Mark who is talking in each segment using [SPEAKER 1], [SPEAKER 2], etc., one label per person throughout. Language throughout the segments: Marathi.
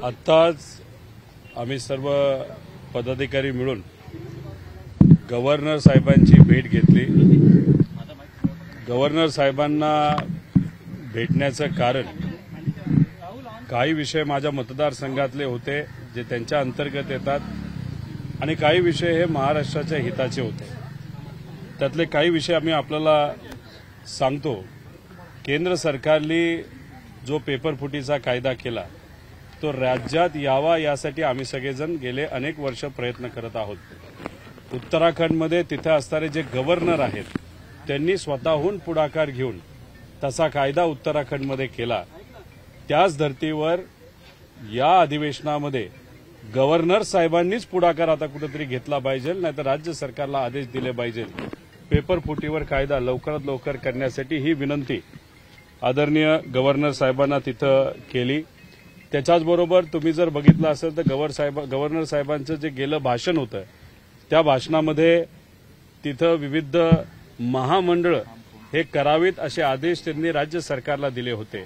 [SPEAKER 1] आत्ताच आम्ही सर्व पदाधिकारी मिळून गव्हर्नर साहेबांची भेट घेतली। गव्हर्नर साहेबांना भेटण्याचं कारण काही विषय माझ्या मतदारसंघातले होते जे त्यांच्या अंतर्गत येतात आणि काही विषय हे महाराष्ट्राच्या हिताचे होते। त्यातले काही विषय आम्ही आपल्याला सांगतो। केंद्र सरकारने जो पेपरफुटीचा कायदा केला तो राज्यात यावा यासाठी आम्ही सगळेजण गेले अनेक वर्ष प्रयत्न करत आहोत। उत्तराखंडमध्ये तिथे असणारे जे गव्हर्नर आहेत त्यांनी स्वतःहून पुढाकार घेऊन तसा कायदा उत्तराखंडमध्ये केला। त्याच धर्तीवर या अधिवेशनामध्ये गव्हर्नर साहेबांनीच पुढाकार आता कुठेतरी घेतला पाहिजे, नाहीतर राज्य सरकारला आदेश दिले पाहिजे पेपरफुटीवर कायदा लवकरात लवकर करण्यासाठी। ही विनंती आदरणीय गव्हर्नर साहेबांना तिथं केली। त्याच्याचबरोबर तुम्ही जर बघितलं असेल तर गव्हर्नर साहेबांचं जे गेलं भाषण होतं त्या भाषणामध्ये तिथं विविध महामंडळ हे करावीत असे आदेश त्यांनी राज्य सरकारला दिले होते,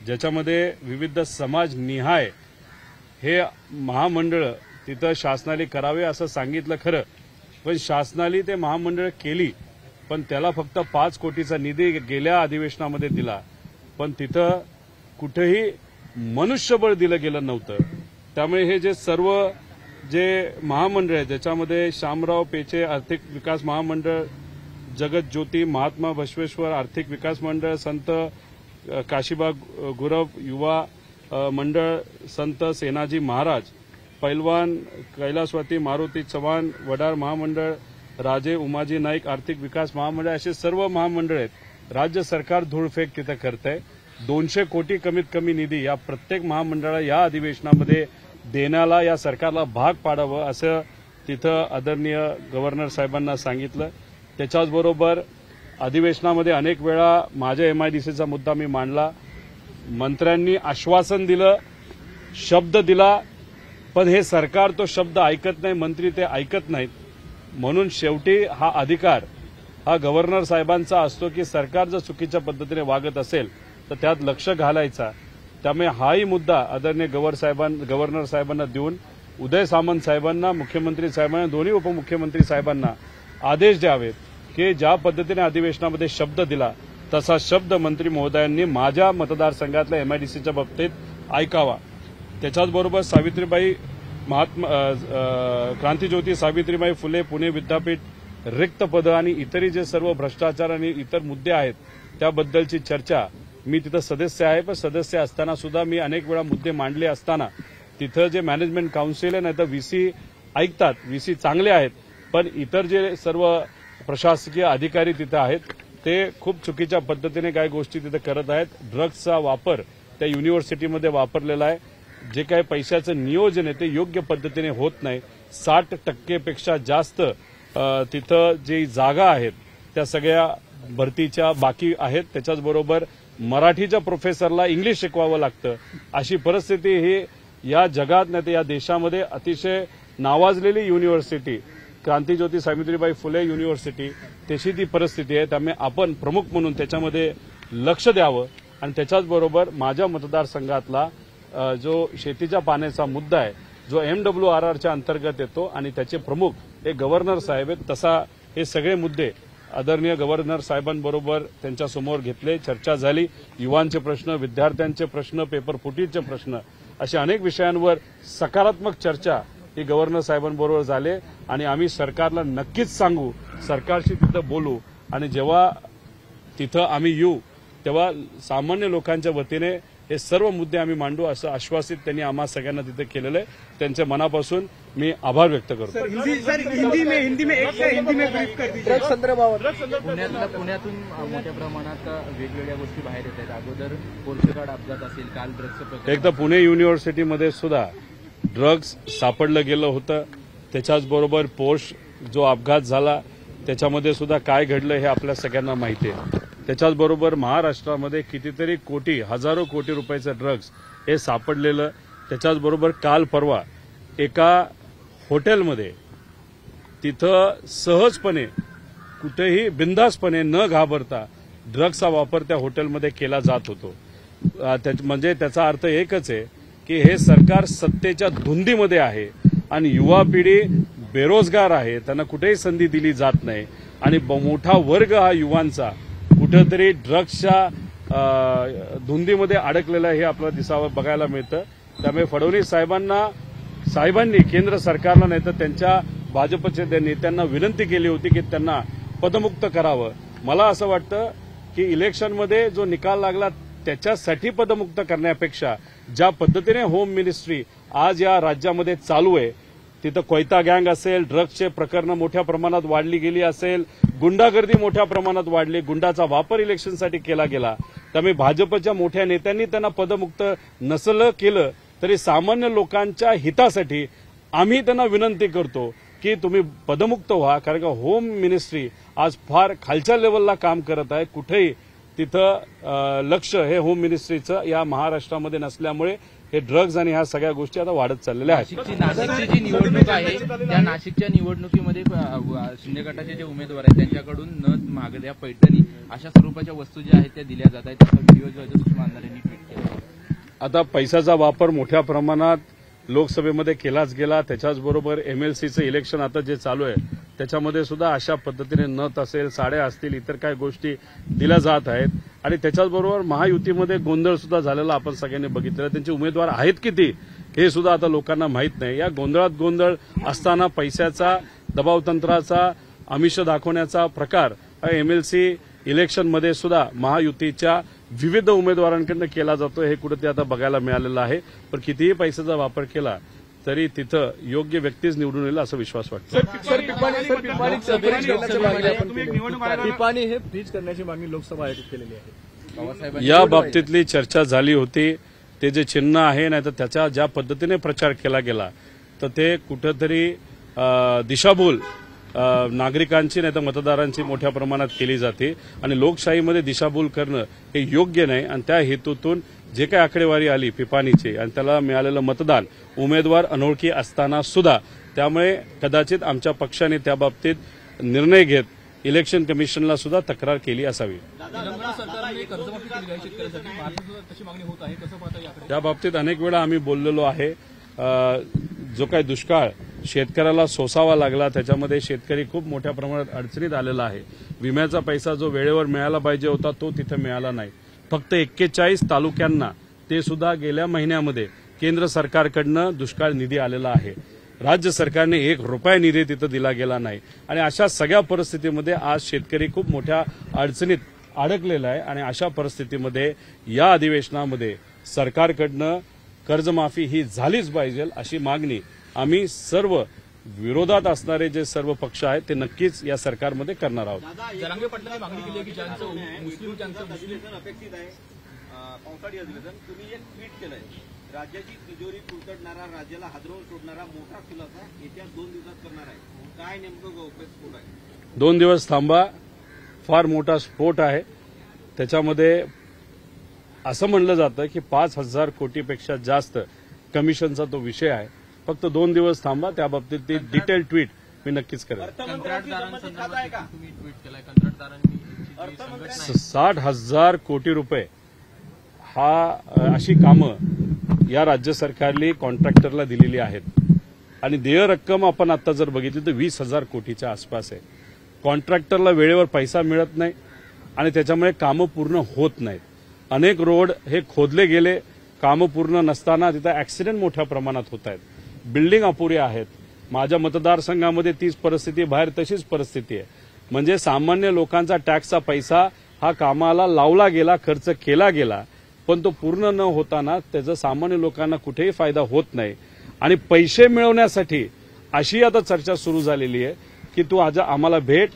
[SPEAKER 1] ज्याच्यामध्ये विविध समाजनिहाय हे महामंडळ तिथं शासनाने करावे असं सांगितलं। खरं पण शासनाने ते महामंडळ केली, पण त्याला फक्त 5 कोटीचा निधी गेल्या अधिवेशनामध्ये दिला, पण तिथं कुठेही मनुष्यबळ दिलं गेलं नव्हतं। त्यामुळे हे जे सर्व जे महामंडळ आहे ज्याच्यामध्ये शामराव पेचे आर्थिक विकास महामंडळ, जगत ज्योती महात्मा बसवेश्वर आर्थिक विकास मंडळ, संत काशीबा गुरव युवा मंडळ, संत सेनाजी महाराज, पैलवान कैलासवती मारुती चव्हाण वडार महामंडळ, राजे उमाजी नाईक आर्थिक विकास महामंडळ, असे सर्व महामंडळ आहेत। राज्य सरकार धूळफेक तिथं करतंय। 200 कोटी कमीत कमी निधी या प्रत्येक महामंडळाला या अधिवेशनामध्ये देण्याला या सरकारला भाग पाडावं असं तिथं आदरणीय गव्हर्नर साहेबांना सांगितलं। त्याच्याचबरोबर अधिवेशनामध्ये अनेक वेळा माझ्या MIDCचा मुद्दा मी मांडला। मंत्र्यांनी आश्वासन दिलं, शब्द दिला, पण हे सरकार तो शब्द ऐकत नाही, मंत्री ते ऐकत नाहीत। म्हणून शेवटी हा अधिकार हा गव्हर्नर साहेबांचा असतो की सरकार जर चुकीच्या पद्धतीने वागत असेल तर त्यात लक्ष घालायचा। त्यामुळे हाही मुद्दा आदरणीय गव्हर्नर साहेबांना देऊन उदय सामंत साहेबांना, मुख्यमंत्री साहेबांना, दोन्ही उपमुख्यमंत्री साहेबांना आदेश द्यावेत की ज्या पद्धतीने अधिवेशनामध्ये शब्द दिला तसा शब्द मंत्री महोदयांनी माझ्या मतदारसंघातल्या MIDCच्या बाबतीत ऐकावा। त्याच्याचबरोबर सावित्रीबाई क्रांतिज्योती सावित्रीबाई फुले पुणे विद्यापीठ रिक्त पदं आणि इतरही जे सर्व भ्रष्टाचार आणि इतर मुद्दे आहेत त्याबद्दलची चर्चा, मी तिथं सदस्य आहे, पण सदस्य असताना सुद्धा मी अनेक वेळा मुद्दे मांडले असताना तिथं जे मॅनेजमेंट काउन्सिल आहे नाही तर VC ऐकतात, VC चांगले आहेत, पण इतर जे सर्व प्रशासकीय अधिकारी तिथं आहेत ते खूप चुकीच्या पद्धतीने काही गोष्टी तिथे करत आहेत। ड्रग्सचा वापर त्या युनिव्हर्सिटीमध्ये वापरलेला आहे। जे काही पैशाचं नियोजन आहे ते योग्य पद्धतीने होत नाही। 60% पेक्षा जास्त तिथं जी जागा आहेत त्या सगळ्या भरतीच्या बाकी आहेत। त्याच्याचबरोबर मराठीच्या प्रोफेसरला इंग्लिश शिकवावं लागतं। अशी परिस्थिती ही या जगात नाही तर या देशामध्ये अतिशय नावाजलेली युनिव्हर्सिटी क्रांतिज्योती सावित्रीबाई फुले युनिव्हर्सिटी तशी ती परिस्थिती आहे। त्यामुळे आपण प्रमुख म्हणून त्याच्यामध्ये लक्ष द्यावं आणि त्याच्याचबरोबर माझ्या मतदारसंघातला जो शेतीच्या पाण्याचा मुद्दा आहे जो MWRRच्या अंतर्गत येतो आणि त्याचे प्रमुख हे गव्हर्नर साहेब आहेत, तसा हे सगळे मुद्दे आदरणीय गव्हर्नर साहेबांबरोबर त्यांच्यासमोर घेतले, चर्चा झाली। युवांचे प्रश्न, विद्यार्थ्यांचे प्रश्न, पेपरफुटीचे प्रश्न, अशा अनेक विषयांवर सकारात्मक चर्चा ही गव्हर्नर साहेबांबरोबर झाले आणि आम्ही सरकारला नक्कीच सांगू, सरकारशी तिथं बोलू आणि जेव्हा तिथं आम्ही येऊ तेव्हा सामान्य लोकांच्या वतीने हे सर्व मुद्दे आम्ही मांडू असं आश्वासित त्यांनी आम्हा सगळ्यांना तिथे केलेलं आहे। त्यांच्या मनापासून मी आभार व्यक्त करतो।
[SPEAKER 2] पुण्यातून मोठ्या प्रमाणात वेगवेगळ्या गोष्टी बाहेर येत आहेत। अगोदर पोर्शेगाड अपघात असेल, काल ड्रग्सचं
[SPEAKER 1] एक तर पुणे युनिव्हर्सिटीमध्ये सुद्धा ड्रग्स सापडलं गेलं होतं। त्याच्याचबरोबर पोर्श जो अपघात झाला त्याच्यामध्ये सुद्धा काय घडलं हे आपल्या सगळ्यांना माहिती आहे। त्याच्याचबरोबर महाराष्ट्रामध्ये कितीतरी कोटी, हजारो कोटी रुपयाचं ड्रग्स हे सापडलेलं। त्याच्याचबरोबर काल परवा एका हॉटेलमध्ये तिथं सहजपणे कुठेही बिनधास्तपणे न घाबरता ड्रग्सचा वापर त्या हॉटेलमध्ये केला जात होतो। म्हणजे त्याचा अर्थ एकच आहे की हे सरकार सत्तेच्या धुंदीमध्ये आहे आणि युवा पिढी बेरोजगार आहे, त्यांना कुठेही संधी दिली जात नाही आणि मोठा वर्ग हा युवांचा कुठेतरी ड्रग्सच्या धुंदीमध्ये अडकलेला हे आपल्याला बघायला मिळतं. त्यामुळे फडणवीस साहेबांनी केंद्र सरकारला नाही तर त्यांच्या भाजपच्या नेत्यांना विनंती केली होती की त्यांना पदमुक्त करावं. मला असं वाटतं की इलेक्शनमध्ये जो निकाल लागला त्याच्यासाठी पदमुक्त करण्यापेक्षा ज्या पद्धतीने होम मिनिस्ट्री आज या राज्यामध्ये चालू आहे, तिथं कोयता गँग असेल, ड्रग्सचे प्रकरणं मोठ्या प्रमाणात वाढली गेली असेल, गुंडागर्दी मोठ्या प्रमाणात वाढली, गुंडाचा वापर इलेक्शनसाठी केला गेला. त्यामुळे भाजपच्या मोठ्या नेत्यांनी त्यांना पदमुक्त नसलं केलं तरी सामान्य लोकांच्या हितासाठी आम्ही त्यांना विनंती करतो की तुम्ही पदमुक्त व्हा. कारण का होम मिनिस्ट्री आज फार खालच्या लेवलला काम करत आहे. कुठेही तिथं लक्ष हे होम मिनिस्ट्रीचं या महाराष्ट्रामध्ये नसल्यामुळे हे ड्रग्ज आणि ह्या सगळ्या गोष्टी आता वाढत चाललेल्या आहेत.
[SPEAKER 2] नाशिकची जी निवडणूक आहे त्या नाशिकच्या निवडणुकीमध्ये शिंदे गटाचे जे उमेदवार आहेत त्यांच्याकडून नथ, महागड्या, पैठणी अशा स्वरूपाच्या वस्तू ज्या आहेत त्या दिल्या जात आहेत. त्याचा व्हिडिओ जो आहे तो सुषमा अंधारेंनी ट्विट केला.
[SPEAKER 1] आता पैशाचा वापर मोठ्या प्रमाणात लोकसभेमध्ये केलाच गेला. त्याच्याचबरोबर एमएलसीचं इलेक्शन आता जे चालू आहे त्याच्यामध्ये सुद्धा अशा पद्धतीने नथ असेल, साड्या असतील, इतर काही गोष्टी दिल्या जात आहेत आणि त्याच्याचबरोबर महायुतीमध्ये गोंधळ सुद्धा झालेला आपण सगळ्यांनी बघितलेला. त्यांचे उमेदवार आहेत किती हे सुद्धा आता लोकांना माहीत नाही. या गोंधळात गोंधळ असताना पैशाचा, दबावतंत्राचा, आमिष दाखवण्याचा प्रकार हा एमएलसी इलेक्शनमध्ये सुद्धा महायुतीच्या विविध उमेदवारांकडून केला जातो हे कुठे आता बघायला मिळालेलं आहे. पण कितीही पैशाचा वापर केला तरी तिथं योग्य व्यक्तीच निवडून येईल असा विश्वास वाटतो.
[SPEAKER 3] पिपाणी हे फ्रीज करण्याची मागणी लोकसभा आयोजित केलेली आहे.
[SPEAKER 1] या बाबतीतली चर्चा झाली होती. ते जे चिन्ह आहे नाही तर त्याच्या ज्या पद्धतीने प्रचार केला गेला तर ते कुठेतरी दिशाभूल नागरिकांची नाही तर मतदारांची मोठ्या प्रमाणात केली जाते आणि लोकशाहीमध्ये दिशाभूल करणं हे योग्य नाही. आणि त्या हेतूतून जे काही आकडेवारी आली पिपाणीची आणि त्याला मिळालेलं मतदान उमेदवार अनोळखी असताना सुद्धा, त्यामुळे कदाचित आमच्या पक्षाने त्याबाबतीत निर्णय घेत इलेक्शन कमिशनला सुद्धा तक्रार केली असावी. त्या बाबतीत अनेक वेळा आम्ही बोललेलो आहे. जो काही दुष्काळ शेतकऱ्याला सोसावा लागला त्याच्यामध्ये शेतकरी खूप मोठ्या प्रमाणात अडचणीत आलेला आहे. विम्याचा पैसा जो वेळेवर मिळाला पाहिजे होता तो तिथे मिळाला नाही. फक्त 41 तालुक्यांना ते सुद्धा गेल्या महिन्यामध्ये केंद्र सरकारकडनं दुष्काळ निधी आलेला आहे. राज्य सरकारने ₹1 निधी तिथं दिला गेला नाही आणि अशा सगळ्या परिस्थितीमध्ये आज शेतकरी खूप मोठ्या अडचणीत अडकलेला आहे. आणि अशा परिस्थितीमध्ये या अधिवेशनामध्ये सरकारकडनं कर्जमाफी ही झालीच पाहिजे अशी मागणी आम्ही सर्व विरोधात असणारे जे सर्व पक्ष आहेत ते नक्कीच या सरकारमध्ये करणार आहोत.
[SPEAKER 3] जरांगे पाटलांनी मागणी केली आहे की ज्यांचं मुस्लिम अपेक्षित आहे पावसाळी अधिवेशन. तुम्ही एक ट्विट केलंय, राज्याची तिजोरी कुरतडणारा, राज्याला हादरवून सोडणारा मोठा खुलासा येत्या 2 दिवसात करणार आहे. काय नेमकं गौप्यस्फोट आहे?
[SPEAKER 1] 2 दिवस थांबा. फार मोठा स्फोट आहे. त्याच्यामध्ये असं म्हणलं जातं की 5,000 कोटीपेक्षा जास्त कमिशनचा तो विषय आहे. फक्त 2 दिवस थांबा. त्याबाबतीत ती डिटेल ट्विट मी नक्कीच करेन. 60,000 कोटी रुपये अशी कामं या राज्य सरकारने कॉन्ट्रॅक्टरला दिलेली आहेत आणि देय रक्कम आपण आता जर बघितली तर 20,000 कोटीच्या आसपास आहे. कॉन्ट्रॅक्टरला वेळेवर पैसा मिळत नाही आणि त्याच्यामुळे कामं पूर्ण होत नाहीत. अनेक रोड हे खोदले गेले, कामं पूर्ण नसताना तिथं ऍक्सिडेंट मोठ्या प्रमाणात होत आहेत. बिल्डिंग अपुऱ्या आहेत. माझ्या मतदारसंघामध्ये तीच परिस्थिती, बाहेर तशीच परिस्थिती आहे. म्हणजे सामान्य लोकांचा टॅक्सचा पैसा हा कामाला लावला गेला, खर्च केला गेला, पण तो पूर्ण न होताना त्याचा सामान्य लोकांना कुठेही फायदा होत नाही. आणि पैसे मिळवण्यासाठी अशी आता चर्चा सुरू झालेली आहे की तू आज आम्हाला भेट,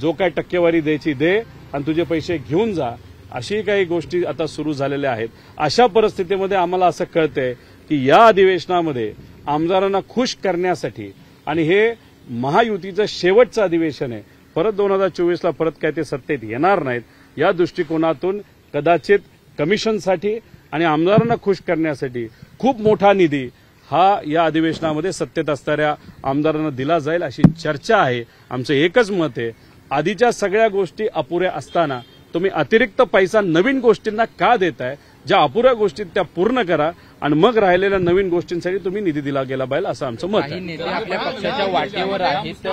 [SPEAKER 1] जो काय टक्केवारी द्यायची दे आणि तुझे पैसे घेऊन जा, अशी काही गोष्टी आता सुरू झालेल्या आहेत. अशा परिस्थितीमध्ये आम्हाला असं कळतंय की या अधिवेशनामध्ये आमदारांना खुश करण्यासाठी, आणि हे महायुतीचं शेवटचं अधिवेशन आहे, परत 2024ला परत काय ते सत्तेत येणार नाहीत, या दृष्टिकोनातून कदाचित कमिशनसाठी आणि आमदारांना खुश करण्यासाठी खूप मोठा निधी हा या अधिवेशनामध्ये सत्तेत असणाऱ्या आमदारांना दिला जाईल अशी चर्चा आहे. आमचं एकच मत आहे, आधीच्या सगळ्या गोष्टी अपुऱ्या असताना तुम्ही अतिरिक्त पैसा नवीन गोष्टींना का देताय? ज्या अपुऱ्या गोष्टी त्या पूर्ण करा आणि मग राहिलेल्या नवीन गोष्टींसाठी तुम्ही निधी दिला गेला पाहिजे असं आमचं मत
[SPEAKER 2] काही
[SPEAKER 1] आहे.
[SPEAKER 2] नेते आपल्या पक्षाच्या वाटेवर आहेत.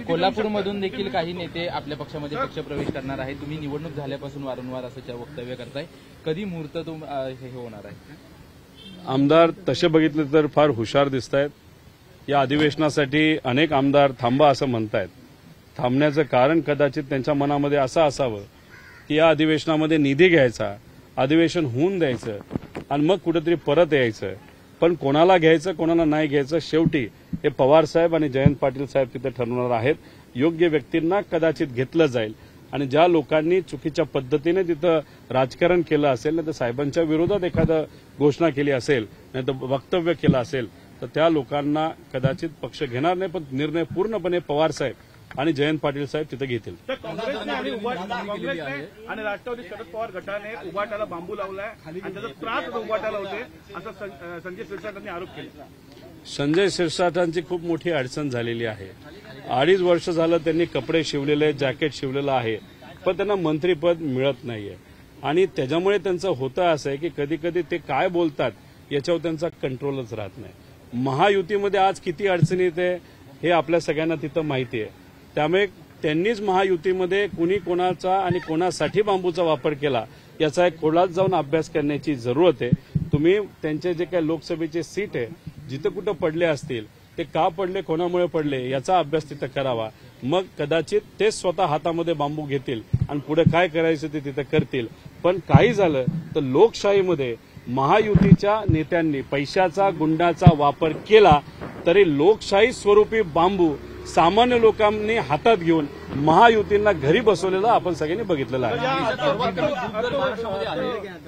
[SPEAKER 2] कोल्हापूरमधून देखील काही नेते आपल्या पक्षामध्ये पक्षप्रवेश करणार आहेत. तुम्ही निवडणूक झाल्यापासून वारंवार असं वक्तव्य करताय. कधी मुहूर्त हे होणार आहे?
[SPEAKER 1] आमदार तसे बघितले तर फार हुशार दिसत आहेत. या अधिवेशनासाठी अनेक आमदार थांबा असं म्हणतायत. थांबण्याचं कारण कदाचित त्यांच्या मनामध्ये असं असावं की या अधिवेशनामध्ये निधी घ्यायचा, अधिवेशन होऊन द्यायचं आणि मग कुठेतरी परत यायचं. पण कोणाला घ्यायचं कोणाला नाही घ्यायचं शेवटी हे पवार साहेब आणि जयंत पाटील साहेब तिथे ठरवणार आहेत. योग्य व्यक्तींना कदाचित घेतलं जाईल आणि ज्या लोकांनी चुकीच्या पद्धतीने तिथं राजकारण केलं असेल, नाही तर साहेबांच्या विरोधात एखादं घोषणा केली असेल, नाही तर वक्तव्य केलं असेल, तर त्या लोकांना कदाचित पक्ष घेणार नाही. पण निर्णय पूर्णपणे पवार साहेब आणि जयंत पाटील साहेब तिथे घेतील.
[SPEAKER 4] काँग्रेसने आणि राष्ट्रवादी शरद पवार गटाने उभाटाला बांबू लावलाय आणि त्याचा त्रास उभाटाला होते असं संजय शिरसाटांनी आरोप केला.
[SPEAKER 1] संजय शिरसाटांची खूप मोठी अडचण झालेली आहे. 2.5 वर्ष झालं त्यांनी कपडे शिवलेले, जॅकेट शिवलेलं आहे, पण त्यांना मंत्रीपद मिळत नाहीये. आणि त्याच्यामुळे त्यांचं होतं असं आहे की कधी कधी ते काय बोलतात याच्यावर त्यांचा कंट्रोलच राहत नाही. महायुतीमध्ये आज किती अडचणी येते हे आपल्या सगळ्यांना तिथं माहिती आहे. त्यामुळे त्यांनीच महायुतीमध्ये कुणी कोणाचा आणि कोणासाठी बांबूचा वापर केला याचा एक खोलात जाऊन अभ्यास करण्याची जरूरत आहे. तुम्ही त्यांचे जे काही लोकसभेचे सीट आहे जिथं कुठं पडले असतील ते का पडले, कोणामुळे पडले याचा अभ्यास तिथं करावा. मग कदाचित ते स्वतः हातामध्ये बांबू घेतील आणि पुढे काय करायचं ते तिथं करतील. पण काही झालं तर लोकशाहीमध्ये महायुतीच्या नेत्यांनी पैशाचा, गुंडाचा वापर केला तरी लोकशाही स्वरूपी बांबू सामान्य लोकांनी हातात घेऊन महायुतींना घरी बसवलेलं आपण सगळ्यांनी बघितलेलं आहे.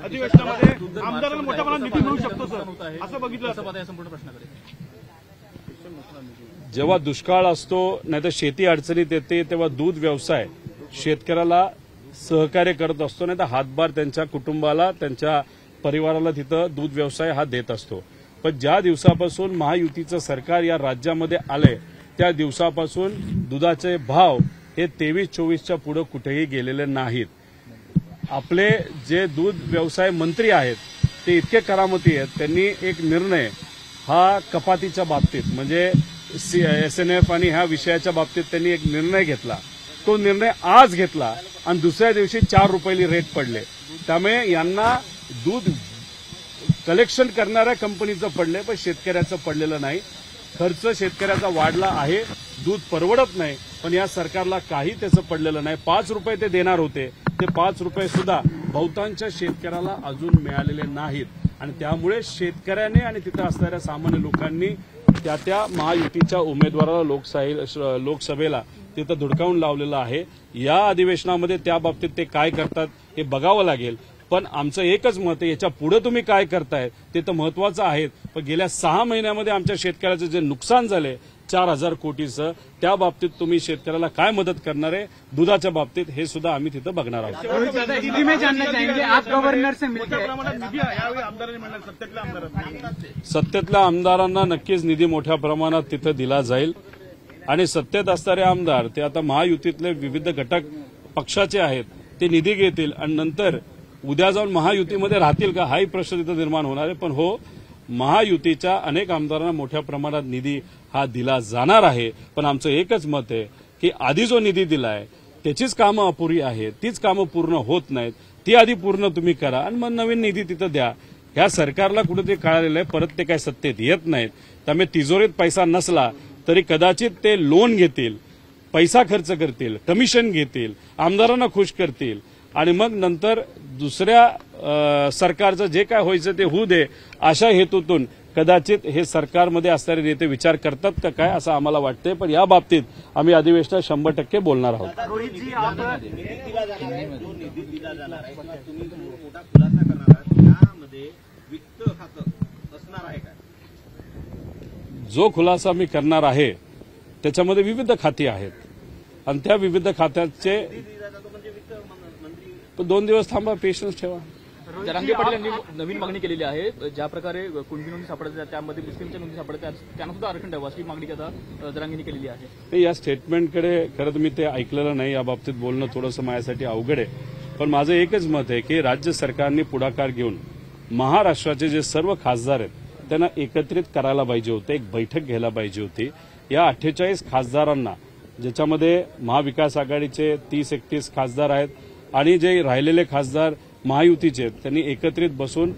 [SPEAKER 4] अधिवेशनामध्ये आमदारांना मोठ्या प्रमाणात निधी मिळू शकतो सर असं बघितलं संपूर्ण प्रश्नाकडे.
[SPEAKER 1] जेव्हा दुष्काळ असतो नाही तर शेती अडचणीत येते तेव्हा दूध व्यवसाय शेतकऱ्याला सहकार्य करत असतो, नाही तर हातभार त्यांच्या कुटुंबाला, त्यांच्या परिवाराला तिथं दूध व्यवसाय हा देत असतो. पण ज्या दिवसापासून महायुतीचं सरकार या राज्यामध्ये आलंय त्या दिवसापासून दुधाचे भाव हे 23-24च्या पुढे कुठेही गेलेले नाहीत. आपले जे दूध व्यवसाय मंत्री आहेत ते इतके करामती आहेत, त्यांनी एक निर्णय हा कपातीच्या बाबतीत म्हणजे SNF आणि ह्या विषयाच्या बाबतीत त्यांनी एक निर्णय घेतला. तो निर्णय आज घेतला आणि दुसऱ्या दिवशी 4 रुपयाली रेट पडले. त्यामुळे यांना दूध कलेक्शन करणाऱ्या कंपनीचं पडले पण शेतकऱ्याचं पडलेलं नाही. खर्च शेतकऱ्याचा वाढला आहे, दूध परवडत नाही, पण या सरकारला काही त्याचं पडलेलं नाही. 5 रुपये ते देणार होते, ते 5 रुपये सुद्धा बहुतांश शेतकऱ्याला अजून मिळालेले नाहीत. आणि त्यामुळे शेतकऱ्याने आणि तिथं असणाऱ्या सामान्य लोकांनी त्या महायुतीच्या उमेदवाराला लोकसभेला तिथं धुडकावून लावलेलं आहे. या अधिवेशनामध्ये त्या बाबतीत ते काय करतात हे बघावं लागेल. पण आमचं एकच मत आहे, याच्या पुढे तुम्ही काय करताय ते तर महत्वाचं आहे. पण गेल्या 6 महिन्यामध्ये आमच्या शेतकऱ्याचं जे नुकसान झाले 4,000 कोटीचं, त्या बाबतीत तुम्ही शेतकऱ्याला काय मदत करणार आहे दुधाच्या बाबतीत हे सुद्धा आम्ही तिथं बघणार आहोत. सत्तेतल्या आमदारांना नक्कीच निधी मोठ्या प्रमाणात तिथं दिला जाईल आणि सत्तेत असणारे आमदार ते आता महायुतीतले विविध घटक पक्षाचे आहेत ते निधी घेतील आणि नंतर उद्या जाऊन महायुतीमध्ये राहतील का हाही प्रश्न तिथं निर्माण होणार आहे. पण हो, महायुतीच्या अनेक आमदारांना मोठ्या प्रमाणात निधी हा दिला जाणार आहे. पण आमचं एकच मत आहे की आधी जो निधी दिलाय त्याचीच कामं अपुरी आहेत, तीच कामं पूर्ण होत नाहीत, ती आधी पूर्ण तुम्ही करा आणि मग नवीन निधी तिथं द्या. ह्या सरकारला कुठेतरी कळालेलं आहे परत ते काय सत्तेत येत नाहीत. त्यामुळे तिजोरीत पैसा नसला तरी कदाचित ते लोन घेतील, पैसा खर्च करतील, कमिशन घेतील, आमदारांना खुश करतील आणि मग नंतर दुसऱ्या सरकारचं जे काय व्हायचं ते होऊ दे अशा हेतूतून कदाचित हे सरकारमध्ये असणारे नेते विचार करतात का काय असं आम्हाला वाटतंय. पण या बाबतीत आम्ही अधिवेशनात 100% बोलणार आहोत.
[SPEAKER 3] जो निधी दिला जाणार आहे किंवा तुम्ही जो मोठा खुलासा करणार आहात त्यामध्ये वित्त खातं असणार आहे का?
[SPEAKER 1] जो खुलासा मी करणार आहे त्याच्यामध्ये विविध खाती आहेत आणि त्या विविध खात्याचे 2 दिवस थांबा, पेशन्स ठेवा.
[SPEAKER 5] जरांगे पाटील यांनी नवीन मागणी केलेली आहे. ज्या प्रकारे कुणबी नोंदी सापडतात त्यामध्ये मुस्लिमच्या नोंदी सापडतात त्यांना सुद्धा आरक्षण द्यावं अशी मागणी आता जरांगेंनी केलेली आहे.
[SPEAKER 1] या स्टेटमेंटकडे खरं तर मी ते ऐकलेलं नाही, या बाबतीत बोलणं थोडंसं माझ्यासाठी अवघड आहे. पण माझं एकच मत आहे की राज्य सरकारने पुढाकार घेऊन महाराष्ट्राचे जे सर्व खासदार आहेत त्यांना एकत्रित करायला पाहिजे होते, एक बैठक घ्यायला पाहिजे होती. या 48 खासदारांना, ज्याच्यामध्ये महाविकास आघाडीचे 30-31 खासदार आहेत आणि जे राहिलेले खासदार महायुतीचे आहेत, त्यांनी एकत्रित बसून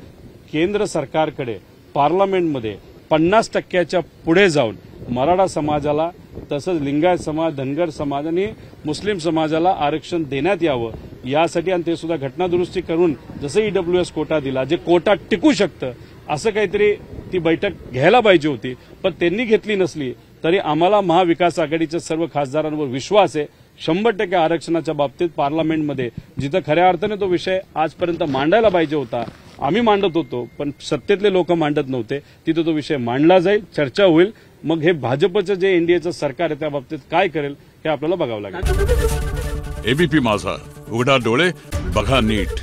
[SPEAKER 1] केंद्र सरकारकडे पार्लमेंटमध्ये 50% पुढे जाऊन मराठा समाजाला, तसंच लिंगायत समाज, धनगर समाज आणि मुस्लिम समाजाला आरक्षण देण्यात यावं यासाठी, आणि ते सुद्धा घटनादुरुस्ती करून जसं ईडब्ल्यूएस कोटा दिला, जे कोटा टिकू शकतं असं काहीतरी ती बैठक घ्यायला पाहिजे होती. पण त्यांनी घेतली नसली तरी आम्हाला महाविकास आघाडीच्या सर्व खासदारांवर विश्वास आहे. 100% आरक्षणाच्या बाबतीत पार्लमेंटमध्ये जिथं खऱ्या अर्थाने तो विषय आजपर्यंत मांडायला पाहिजे होता, आम्ही मांडत होतो पण सत्तेतले लोक मांडत नव्हते, तिथं तो विषय मांडला जाईल, चर्चा होईल. मग हे भाजपचं जे एनडीएचं सरकार आहे त्या बाबतीत काय करेल हे आपल्याला बघावं लागेल.
[SPEAKER 6] एबीपी माझा, उघडा डोळे बघा नीट.